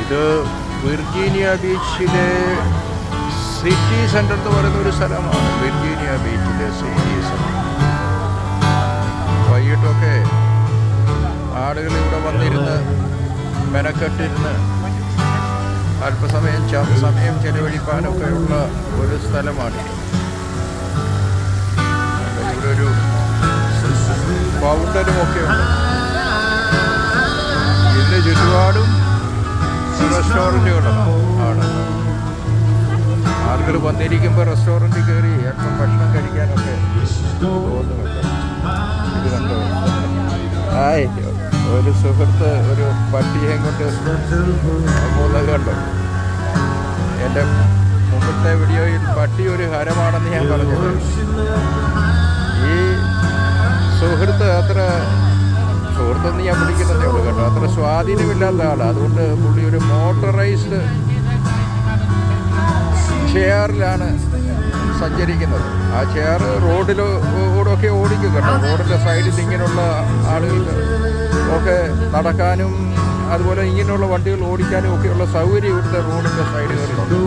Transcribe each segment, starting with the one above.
ഇത് വിർജീനിയ ബീച്ചിലെ city centre എന്ന് പറയുന്ന ഒരു സ്ഥലമാണ്. വിർജീനിയ ബീച്ചിലെ സിറ്റി സെൻ്റർ. വൈകിട്ടൊക്കെ ആളുകൾ ഇവിടെ വന്നിരുന്ന് മെനക്കെട്ടിരുന്ന് അല്പസമയം ചെലവഴിക്കാനൊക്കെയുള്ള ഒരു സ്ഥലമാണ്. ഇവിടെ ഒരു ഫൗണ്ടനുമൊക്കെ ഉണ്ട്. ഇതിന് ചുറ്റുപാടും റെസ്റ്റോറൻറ്റുകളാണ്. ആളുകൾ വന്നിരിക്കുമ്പോൾ റെസ്റ്റോറൻറ്റിൽ കയറി അല്പം ഭക്ഷണം കഴിക്കാനൊക്കെ തോന്നുന്നുണ്ട്. ഇത് കണ്ടോ, ഒരു സുഹൃത്ത് ഒരു പട്ടിയെ കൊണ്ട് പോകുന്നത് കണ്ടോ. എൻ്റെ മുമ്പത്തെ വീഡിയോയിൽ പട്ടി ഒരു ഹരമാണെന്ന് ഞാൻ പറഞ്ഞത്. ഈ സുഹൃത്തൊന്നും ഞാൻ പിടിക്കുന്നതേ ഉള്ളൂ കേട്ടോ. അത്ര സ്വാധീനമില്ലാത്ത ആളാണ്. അതുകൊണ്ട് പുള്ളി ഒരു മോട്ടറൈസ്ഡ് ചെയറിലാണ് സഞ്ചരിക്കുന്നത്. ആ ചെയർ റോഡിലൂടെയൊക്കെ ഓടിക്കും കേട്ടോ. റോഡിൻ്റെ സൈഡിൽ ഇങ്ങനെയുള്ള ആളുകൾക്ക് ഒക്കെ നടക്കാനും അതുപോലെ ഇങ്ങനെയുള്ള വണ്ടികൾ ഓടിക്കാനും ഒക്കെയുള്ള സൗകര്യം ഇവിടുത്തെ റോഡിൻ്റെ സൈഡുകളിലുണ്ട്.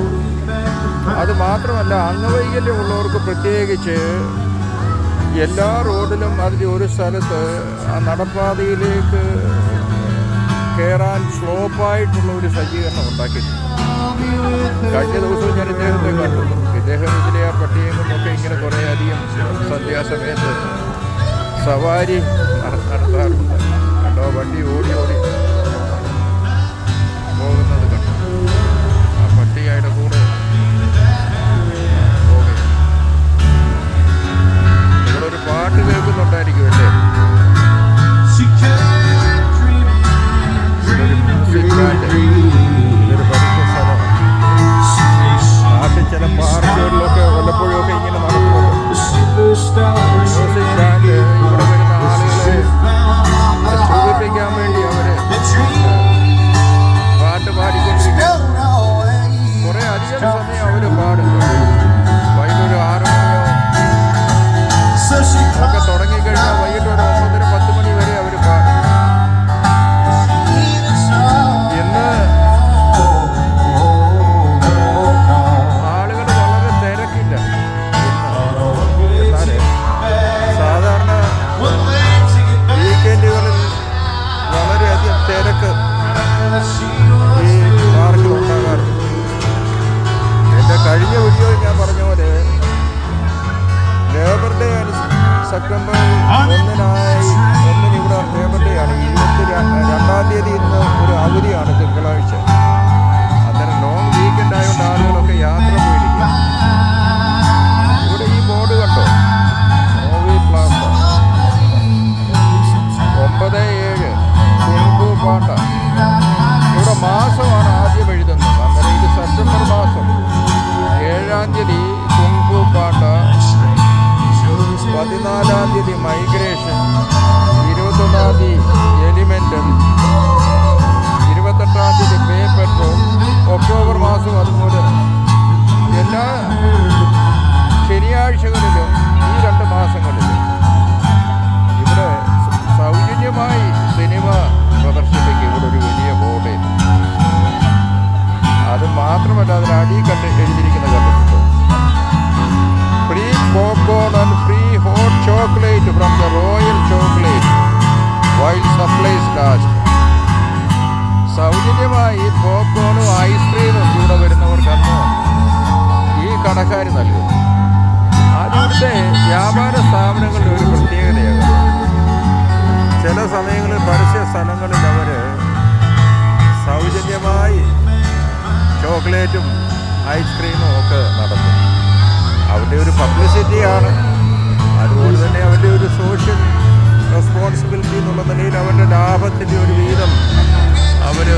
അത് മാത്രമല്ല, അംഗവൈകല്യമുള്ളവർക്ക് പ്രത്യേകിച്ച് എല്ലാ റോഡിലും അതിൽ ഒരു സ്ഥലത്ത് ആ നടപ്പാതയിലേക്ക് കയറാൻ സ്ലോപ്പായിട്ടുള്ള ഒരു സജ്ജീകരണം ഉണ്ടാക്കിയിട്ടുണ്ട്. കഴിഞ്ഞ ദിവസവും ഞാൻ ഇദ്ദേഹത്തെ കണ്ടു. ഇദ്ദേഹം ഇതിലെ ആ പട്ടിയെ കൊണ്ടൊക്കെ ഇങ്ങനെ കുറേ അധികം സന്ധ്യാസമയത്ത് സവാരി നടത്താറുണ്ട്. കണ്ടോ, വണ്ടി ഓടി പോകുന്നത് കണ്ടു. ആ പട്ടിയുടെ കൂടെ നിങ്ങളൊരു പാട്ട് കേൾക്കുന്നുണ്ടായിരിക്കും അല്ലേ? ഇതൊരു പരിചയ സ്ഥലമാണ്. നാട്ടിൽ ചില പാർക്കുകളിലൊക്കെ വല്ലപ്പോഴും ഒക്കെ ഇങ്ങനെ നടക്കുന്നുണ്ട്. മ്യൂസിക് ബാൻഡ് ഇവിടെ വരുന്ന ആളുകളെ സുഖിപ്പിക്കാൻ വേണ്ടി അവര് പാട്ട് പാടിക്കൊണ്ടിരിക്കും. കുറെ അധികം സമയം അവര് പാടുന്നു. വൈകിട്ട് ഒരു 6 മണിയോ ഒക്കെ തുടങ്ങിക്കഴിഞ്ഞാൽ വൈകിട്ട് ഒരു 9:30-10 മണി വരെ അവർ പാടും. ഇന്ന് ആളുകൾ വളരെ തിരക്കില്ല. എന്നാൽ സാധാരണ വീക്കെൻഡുകളിൽ വളരെയധികം തിരക്ക് ഈ പാർക്കിൽ ഉണ്ടാകാറുണ്ട്. എൻ്റെ കഴിഞ്ഞ വീഡിയോയിൽ ഞാൻ പറഞ്ഞ പോലെ ലേബർ ഡേ സെപ്റ്റംബർ 1 ഇവിടെ ലേബർ ഡേ ആണ്. 22-ാം തീയതി ഇന്ന് ഒരു അവധിയാണ്, തിങ്കളാഴ്ച. അന്നേരം ലോങ് വീക്കെൻഡ് ആയതുകൊണ്ട് ആളുകളൊക്കെ യാത്ര പോയിരിക്കും. ഇവിടെ ഈ ബോർഡ് കണ്ടോ, നോവി പ്ലാസ 9/7 കുങ്ഫു പാണ്ട. ഇവിടെ മാസമാണ് ആദ്യം എഴുതുന്നത്. അന്നേരം ഇത് സെപ്റ്റംബർ മാസം 7-ാം തീയതി കുങ്ഫു പാണ്ട, 14-ാം തീയതി മൈഗ്രേഷൻ, 21-ാം തീയതി എലിമെൻ്റൽ, 28-ാം തീയതി പേ പെട്രോൾ. ഒക്ടോബർ മാസം അതുപോലെ എല്ലാ ശനിയാഴ്ചകളിലും ഈ 2 മാസങ്ങളിലും ഇവിടെ സൗജന്യമായി സിനിമ പ്രദർശിപ്പിക്കും. ഇവിടെ ഒരു വലിയ ബോർഡ്. അത് മാത്രമല്ല, അതിനടിയിൽ എഴുതിയിരിക്കുന്ന കണ്ടിട്ടുണ്ട്, free popcorn and free hot chocolate from the royal chocolate while supplies last. സൗജന്യമായി പോപ്കോണും ഐസ്ക്രീമും ഇവിടെ വരുന്നവർക്കന്ന് ഈ കടക്കാർ നൽകും. അതിൻ്റെ വ്യാപാര സ്ഥാപനങ്ങളുടെ ഒരു പ്രത്യേകതയാണ്. ചില സമയങ്ങളിൽ പരസ്യ സ്ഥലങ്ങളിൽ അവർ സൗജന്യമായി ചോക്ലേറ്റും ഐസ്ക്രീമും ഒക്കെ നടത്തും. അവരുടെ ഒരു പബ്ലിസിറ്റിയാണ്. അതുപോലെ തന്നെ അവരുടെ ഒരു സോഷ്യൽ റെസ്പോൺസിബിലിറ്റി എന്നുള്ള നിലയിൽ അവരുടെ ലാഭത്തിൻ്റെ ഒരു വീതം അവർ